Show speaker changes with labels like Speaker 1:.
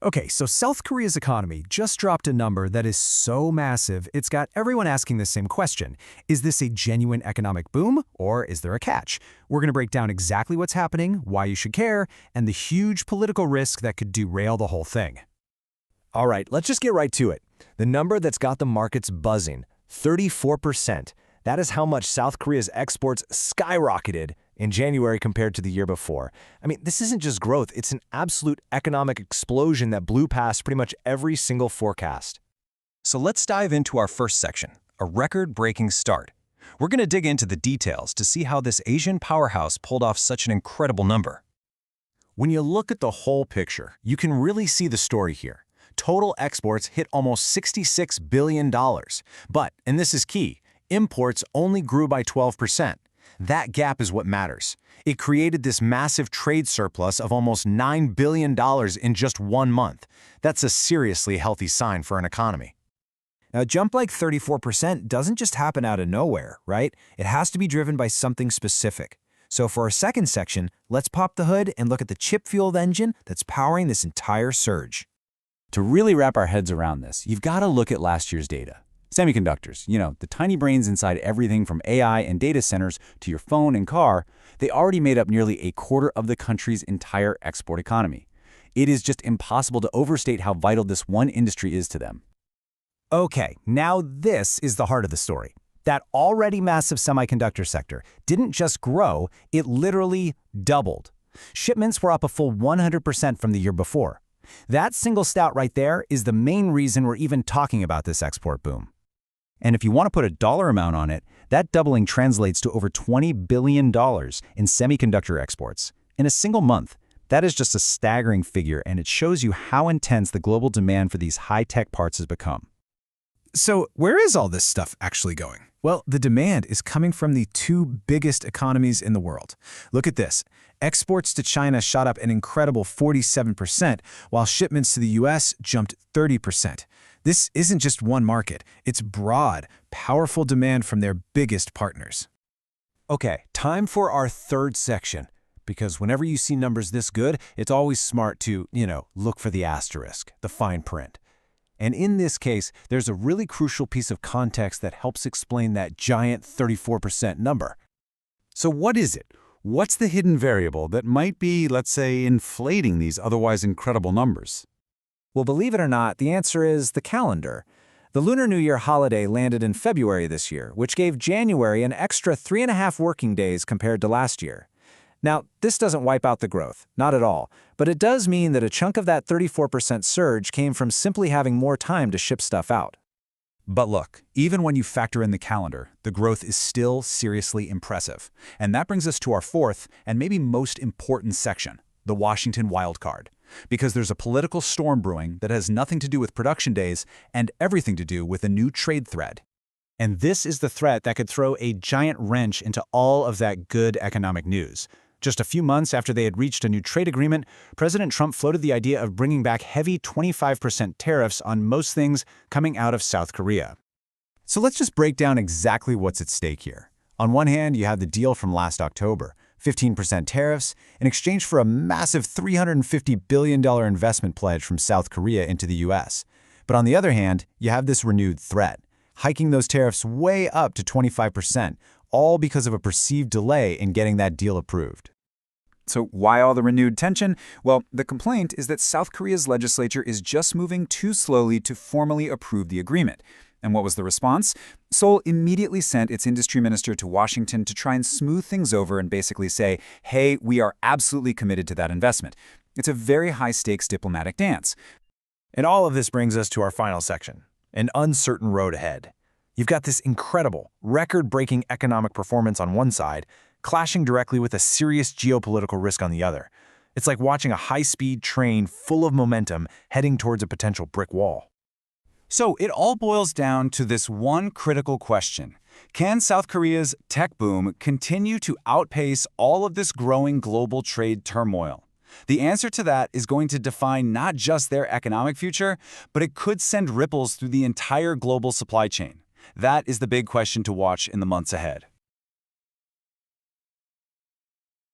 Speaker 1: Okay, so South Korea's economy just dropped a number that is so massive, it's got everyone asking the same question. Is this a genuine economic boom, or is there a catch? We're going to break down exactly what's happening, why you should care, and the huge political risk that could derail the whole thing.
Speaker 2: All right, let's just get right to it. The number that's got the markets buzzing, 34%. That is how much South Korea's exports skyrocketed in January compared to the year before. I mean, this isn't just growth, it's an absolute economic explosion that blew past pretty much every single forecast.
Speaker 3: So let's dive into our first section, a record-breaking start. We're going to dig into the details to see how this Asian powerhouse pulled off such an incredible number.
Speaker 2: When you look at the whole picture, you can really see the story here. Total exports hit almost $66 billion. But, and this is key, imports only grew by 12%. That gap is what matters. It created this massive trade surplus of almost $9 billion in just 1 month. That's a seriously healthy sign for an economy.
Speaker 1: Now, a jump like 34% doesn't just happen out of nowhere, right? It has to be driven by something specific. So for our second section, let's pop the hood and look at the chip-fueled engine that's powering this entire surge.
Speaker 4: To really wrap our heads around this, you've got to look at last year's data. Semiconductors, the tiny brains inside everything from AI and data centers to your phone and car, they already made up nearly a quarter of the country's entire export economy. It is just impossible to overstate how vital this one industry is to them.
Speaker 1: Okay, now this is the heart of the story. That already massive semiconductor sector didn't just grow, it literally doubled. Shipments were up a full 100% from the year before. That single stat right there is the main reason we're even talking about this export boom. And if you want to put a dollar amount on it, that doubling translates to over $20 billion in semiconductor exports. In a single month, that is just a staggering figure, and it shows you how intense the global demand for these high-tech parts has become.
Speaker 5: So where is all this stuff actually going? Well, the demand is coming from the two biggest economies in the world. Look at this. Exports to China shot up an incredible 47%, while shipments to the US jumped 30%. This isn't just one market. It's broad, powerful demand from their biggest partners.
Speaker 2: Okay, time for our third section. Because whenever you see numbers this good, it's always smart to, look for the asterisk, the fine print. And in this case, there's a really crucial piece of context that helps explain that giant 34% number.
Speaker 4: So what is it? What's the hidden variable that might be, let's say, inflating these otherwise incredible numbers?
Speaker 1: Well, believe it or not, the answer is the calendar. The Lunar New Year holiday landed in February this year, which gave January an extra 3.5 working days compared to last year. Now, this doesn't wipe out the growth, not at all, but it does mean that a chunk of that 34% surge came from simply having more time to ship stuff out.
Speaker 6: But look, even when you factor in the calendar, the growth is still seriously impressive. And that brings us to our fourth and maybe most important section, the Washington wildcard. Because there's a political storm brewing that has nothing to do with production days and everything to do with a new trade threat.
Speaker 1: And this is the threat that could throw a giant wrench into all of that good economic news. Just a few months after they had reached a new trade agreement, President Trump floated the idea of bringing back heavy 25% tariffs on most things coming out of South Korea. So let's just break down exactly what's at stake here. On one hand, you have the deal from last October, 15% tariffs, in exchange for a massive $350 billion investment pledge from South Korea into the US. But on the other hand, you have this renewed threat, hiking those tariffs way up to 25%, all because of a perceived delay in getting that deal approved.
Speaker 6: So why all the renewed tension? Well, the complaint is that South Korea's legislature is just moving too slowly to formally approve the agreement. And what was the response? Seoul immediately sent its industry minister to Washington to try and smooth things over and basically say, hey, we are absolutely committed to that investment. It's a very high-stakes diplomatic dance.
Speaker 2: And all of this brings us to our final section, an uncertain road ahead. You've got this incredible, record-breaking economic performance on one side, clashing directly with a serious geopolitical risk on the other. It's like watching a high-speed train full of momentum heading towards a potential brick wall.
Speaker 4: So it all boils down to this one critical question. Can South Korea's tech boom continue to outpace all of this growing global trade turmoil? The answer to that is going to define not just their economic future, but it could send ripples through the entire global supply chain. That is the big question to watch in the months ahead.